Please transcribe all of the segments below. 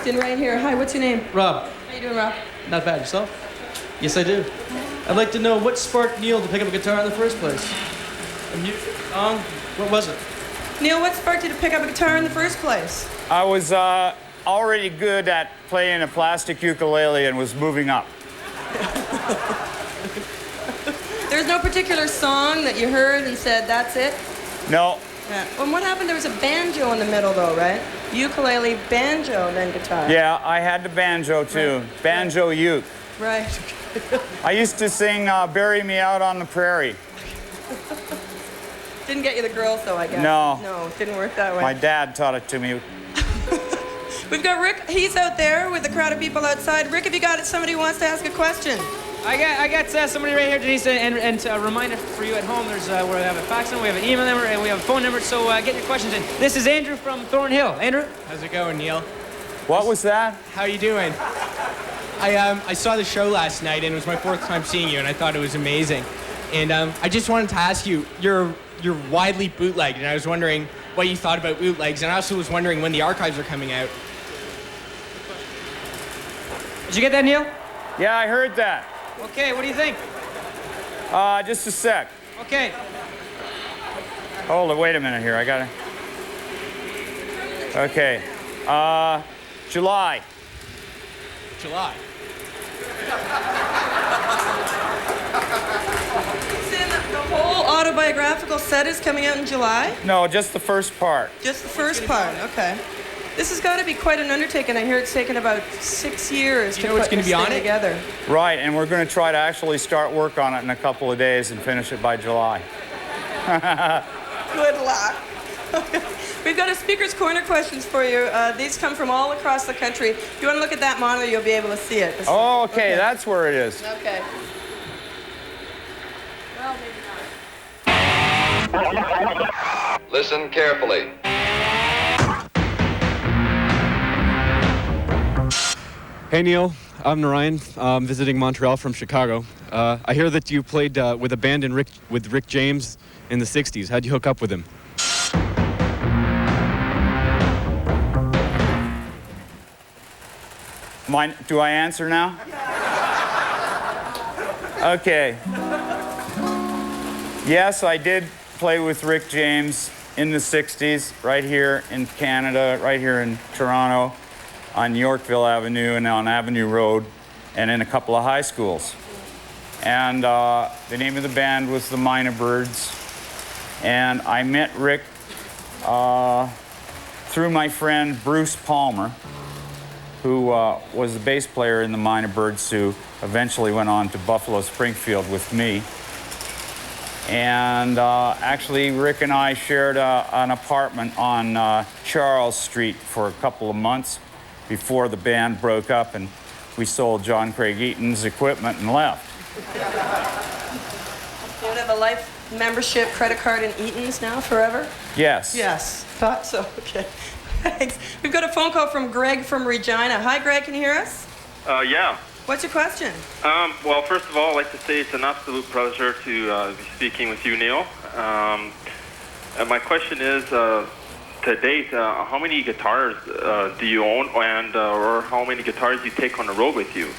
next in right here. Hi, what's your name? Rob. How you doing, Rob? Not bad. Yourself? Yes, I do. I'd like to know what sparked Neil to pick up a guitar in the first place. A music song? What was it? Neil, what sparked you to pick up a guitar in the first place? I was already good at playing a plastic ukulele and was moving up. There's no particular song that you heard and said, that's it? No. Yeah. Well, what happened? There was a banjo in the middle, though, right? Ukulele, banjo, and then guitar. Yeah, I had the banjo, too. Right. Banjo uke. Right. I used to sing Bury Me Out on the Prairie. Didn't get you the girls, though, I guess. No. No, it didn't work that way. My dad taught it to me. We've got Rick. He's out there with a crowd of people outside. Rick, have you got somebody who wants to ask a question? I got somebody right here, Denise, and a reminder for you at home. There's we have a fax number, we have an email number, and we have a phone number. So get your questions in. This is Andrew from Thornhill. Andrew, how's it going, Neil? What was that? How you doing? I saw the show last night, and it was my fourth time seeing you, and I thought it was amazing. And I just wanted to ask you, you're widely bootlegged, and I was wondering what you thought about bootlegs, and I also was wondering when the archives are coming out. Did you get that, Neil? Yeah, I heard that. Okay, what do you think? Just a sec. Okay. Hold it, wait a minute here. I gotta. Okay. July. July. The whole autobiographical set is coming out in July? No, just the first part. Just the first part, okay. This has got to be quite an undertaking. I hear it's taken about 6 years to put this thing together. Right, and we're going to try to actually start work on it in a couple of days and finish it by July. Good luck. We've got a Speaker's Corner questions for you. These come from all across the country. If you want to look at that monitor, you'll be able to see it. Oh, okay, that's where it is. Okay. Well, maybe not. Listen carefully. Hey Neil, I'm Narayan. I'm visiting Montreal from Chicago. I hear that you played with a band with Rick James in the 60s. How'd you hook up with him? Do I answer now? Okay. Yes, I did play with Rick James in the 60s, right here in Canada, right here in Toronto, on Yorkville Avenue and on Avenue Road, and in a couple of high schools. And the name of the band was the Minor Birds. And I met Rick through my friend Bruce Palmer, who was the bass player in the Minor Birds, who eventually went on to Buffalo Springfield with me. And actually, Rick and I shared an apartment on Charles Street for a couple of months before the band broke up, and we sold John Craig Eaton's equipment and left. You have a life membership credit card in Eaton's now, forever? Yes. Yes, thought so. Okay, thanks. We've got a phone call from Greg from Regina. Hi, Greg, can you hear us? Yeah. What's your question? Well, first of all, I'd like to say it's an absolute pleasure to be speaking with you, Neil. And my question is, to date, how many guitars do you own, and or how many guitars do you take on the road with you?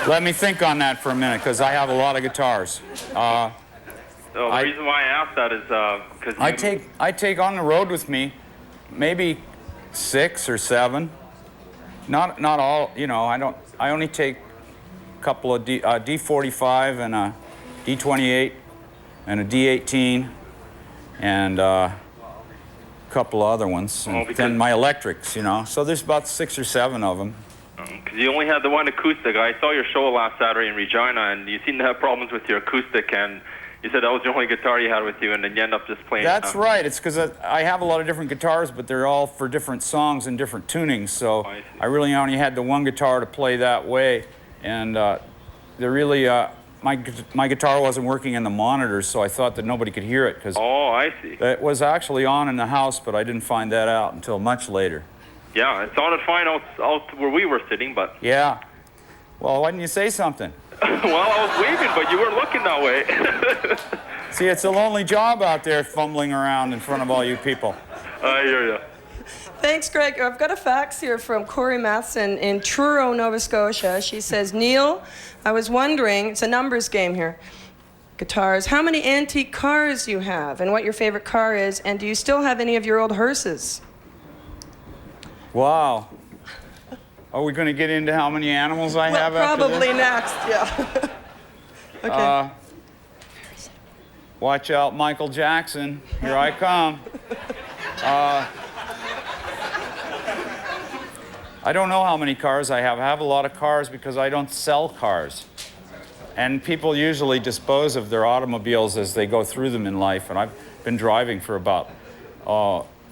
Let me think on that for a minute, because I have a lot of guitars. The reason why I asked that is because I take on the road with me maybe 6 or 7. Not all, you know. I only take a couple of D45 and a D28 and a D18 and a couple of other ones, and then my electrics, you know. So there's about 6 or 7 of them. Because you only had the one acoustic. I saw your show last Saturday in Regina, and you seemed to have problems with your acoustic, and you said that was the only guitar you had with you, and then you end up just playing. That's right. It's because I have a lot of different guitars, but they're all for different songs and different tunings. So I really only had the one guitar to play that way, and they're really my guitar wasn't working in the monitors, so I thought that nobody could hear it because. Oh, I see. It was actually on in the house, but I didn't find that out until much later. Yeah, it sounded fine out where we were sitting, but. Yeah. Well, why didn't you say something? Well, I was waving, but you weren't looking that way. See, it's a lonely job out there fumbling around in front of all you people. I hear you. Thanks, Greg. I've got a fax here from Corey Matheson in Truro, Nova Scotia. She says, Neil, I was wondering, it's a numbers game here, guitars, how many antique cars you have and what your favorite car is, and do you still have any of your old hearses? Wow. Are we going to get into how many animals I have after Probably this? next, yeah. Okay. Watch out, Michael Jackson. Here I come. I don't know how many cars I have. I have a lot of cars because I don't sell cars. And people usually dispose of their automobiles as they go through them in life. And I've been driving for about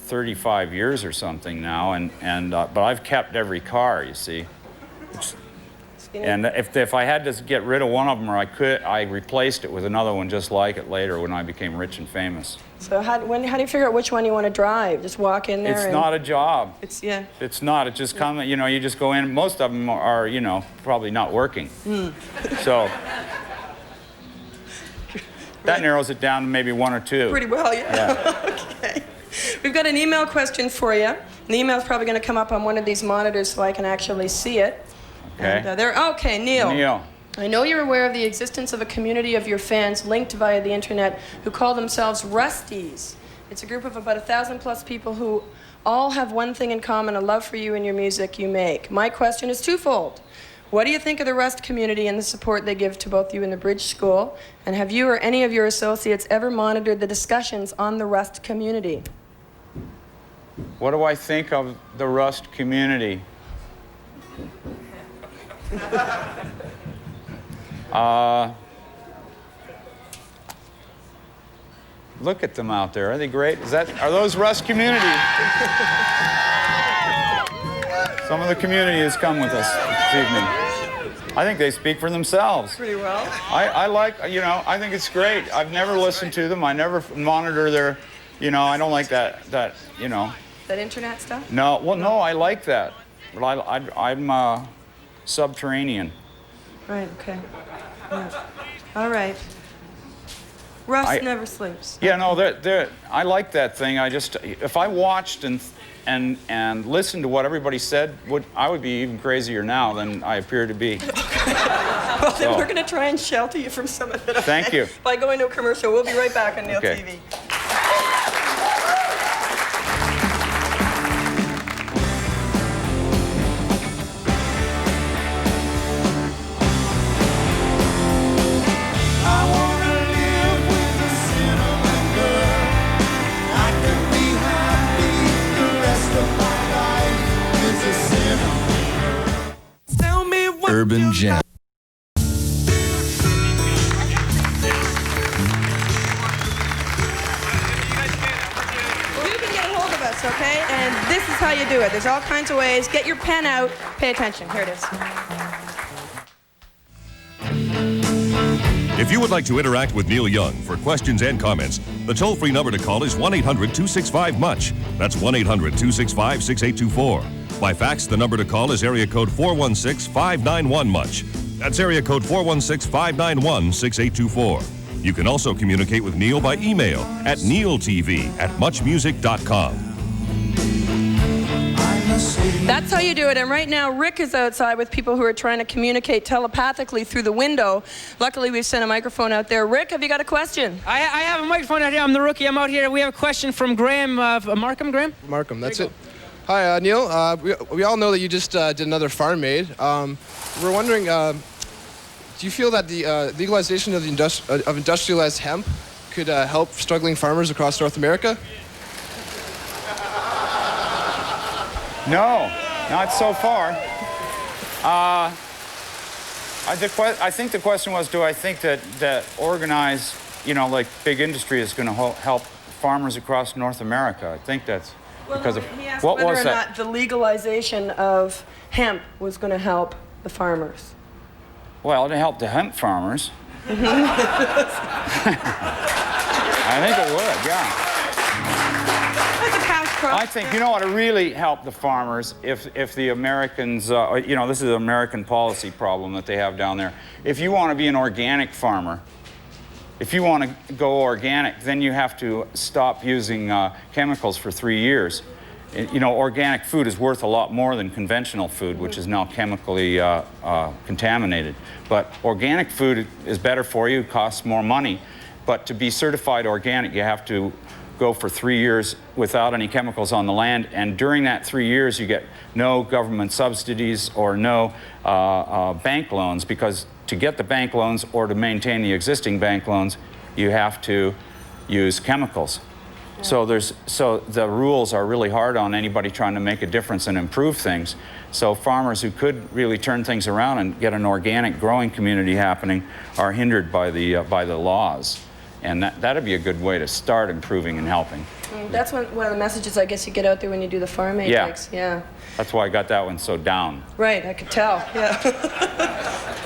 35 years or something now. But I've kept every car, you see. And if I had to get rid of one of them, or I replaced it with another one just like it later when I became rich and famous. So how do you figure out which one you want to drive? Just walk in there? It's not a job. Yeah. It's not. It just comes, you know, you just go in. Most of them are, you know, probably not working. So that narrows it down to maybe one or two. Pretty well, yeah. Okay. We've got an email question for you. And the email's probably going to come up on one of these monitors so I can actually see it. Okay. And, okay, Neil. Neil. I know you're aware of the existence of a community of your fans linked via the internet who call themselves Rusties. It's a group of about 1,000+ people who all have one thing in common, a love for you and your music you make. My question is twofold. What do you think of the Rust community and the support they give to both you and the Bridge School? And have you or any of your associates ever monitored the discussions on the Rust community? What do I think of the Rust community? Look at them out there. Are they great? Are those Rust community? Some of the community has come with us this evening. I think they speak for themselves. Pretty well. I like, you know, I think it's great. I've never listened to them. I never monitor their, you know, I don't like that, you know. That internet stuff? No, well, no, I like that. But I'm subterranean. Right, okay. Yeah. All right. Rust never sleeps. Yeah, no, I like that thing. If I watched and listened to what everybody said, I would be even crazier now than I appear to be. Well, then we're going to try and shelter you from some of it. Okay? Thank you. By going to a commercial. We'll be right back on Neil TV. Urban Jam. You can get a hold of us, okay? And this is how you do it. There's all kinds of ways. Get your pen out. Pay attention. Here it is. If you would like to interact with Neil Young for questions and comments, the toll-free number to call is 1-800-265-MUCH. That's 1-800-265-6824. By fax, the number to call is area code 416-591-MUCH. That's area code 416-591-6824. You can also communicate with Neil by email at neiltv@muchmusic.com. That's how you do it. And right now, Rick is outside with people who are trying to communicate telepathically through the window. Luckily, we've sent a microphone out there. Rick, have you got a question? I have a microphone out here. I'm the rookie. I'm out here. We have a question from Graham. Markham, Graham? Markham, that's it. Hi, Neil. We all know that you just did another Farm Aid. We're wondering, do you feel that the legalization of industrialized hemp could help struggling farmers across North America? No, not so far. I think the question was, do I think that organized, you know, like big industry is going to help farmers across North America? I think that's because of he asked what whether was or that? not the legalization of hemp was going to help the farmers. Well, to help the hemp farmers. I think it would, yeah. I think, you know what, it really helped the farmers if the Americans, you know, this is an American policy problem that they have down there. If you want to be an organic farmer, if you want to go organic, then you have to stop using chemicals for 3 years. You know, organic food is worth a lot more than conventional food, which is now chemically contaminated. But organic food is better for you, costs more money. But to be certified organic, you have to go for 3 years without any chemicals on the land, and during that 3 years you get no government subsidies or no bank loans, because to get the bank loans or to maintain the existing bank loans, you have to use chemicals. Yeah. So the rules are really hard on anybody trying to make a difference and improve things. So farmers who could really turn things around and get an organic growing community happening are hindered by the laws. And that'd be a good way to start improving and helping. That's one of the messages I guess you get out there when you do the Farm Aid gigs. Yeah. That's why I got that one so down. Right, I could tell, yeah.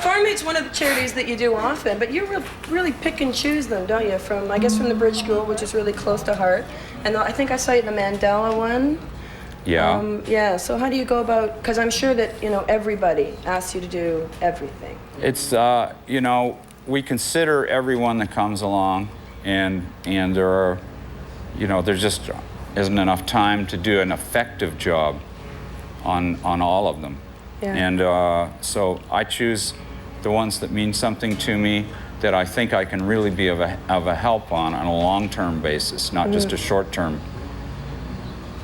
Farm Aid's one of the charities that you do often, but you really pick and choose them, don't you? From, I guess, from the Bridge School, which is really close to heart. And I think I saw you in the Mandela one. Yeah. Yeah, so how do you go about, because I'm sure that, you know, everybody asks you to do everything. It's, you know, we consider everyone that comes along, and there are, you know, there just isn't enough time to do an effective job on all of them. Yeah. And so I choose the ones that mean something to me, that I think I can really be of a help on a long-term basis, not just a short-term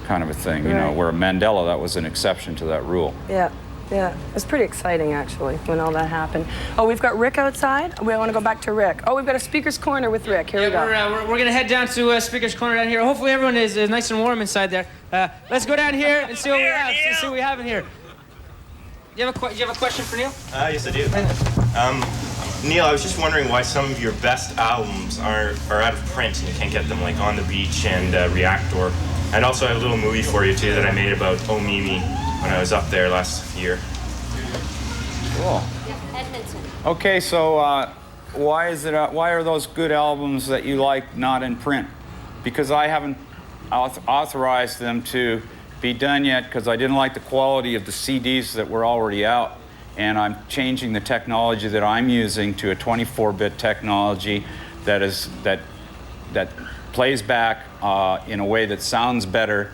kind of a thing. You know, where Mandela, that was an exception to that rule. Yeah. Yeah, it was pretty exciting, actually, when all that happened. Oh, we've got Rick outside. We want to go back to Rick. Oh, we've got a Speaker's Corner with Rick. Here we go. We're going to head down to Speaker's Corner down here. Hopefully everyone is nice and warm inside there. Let's go down here and see what we have. See what we have in here. Do you have a question for Neil? Yes, I do. Neil, I was just wondering why some of your best albums are out of print and you can't get them, like On the Beach and Reactor. And also I have a little movie for you, too, that I made about Oh Mimi when I was up there last year. Cool. Edmonton. Okay, so why are those good albums that you like not in print? Because I haven't authorized them to be done yet, because I didn't like the quality of the CDs that were already out. And I'm changing the technology that I'm using to a 24-bit technology that plays back in a way that sounds better.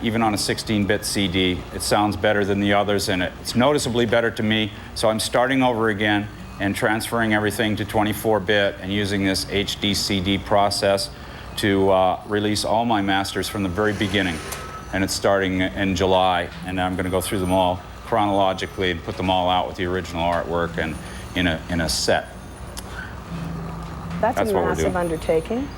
Even on a 16-bit CD, it sounds better than the others, and it's noticeably better to me. So I'm starting over again and transferring everything to 24-bit and using this HD CD process to release all my masters from the very beginning. And it's starting in July, and I'm going to go through them all chronologically and put them all out with the original artwork and in a set. That's a massive undertaking.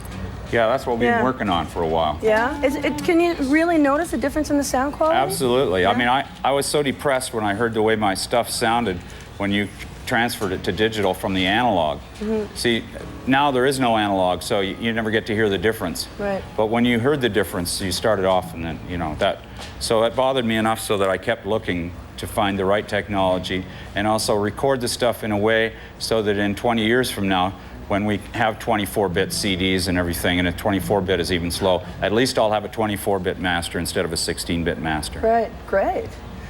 Yeah, that's what we've been working on for a while. Yeah? Can you really notice a difference in the sound quality? Absolutely. Yeah. I mean, I was so depressed when I heard the way my stuff sounded when you transferred it to digital from the analog. Mm-hmm. See, now there is no analog, so you never get to hear the difference. Right. But when you heard the difference, you started off, and then, you know, so it bothered me enough so that I kept looking to find the right technology and also record the stuff in a way so that in 20 years from now, when we have 24-bit CDs and everything, and a 24-bit is even slow, at least I'll have a 24-bit master instead of a 16-bit master. Right, great.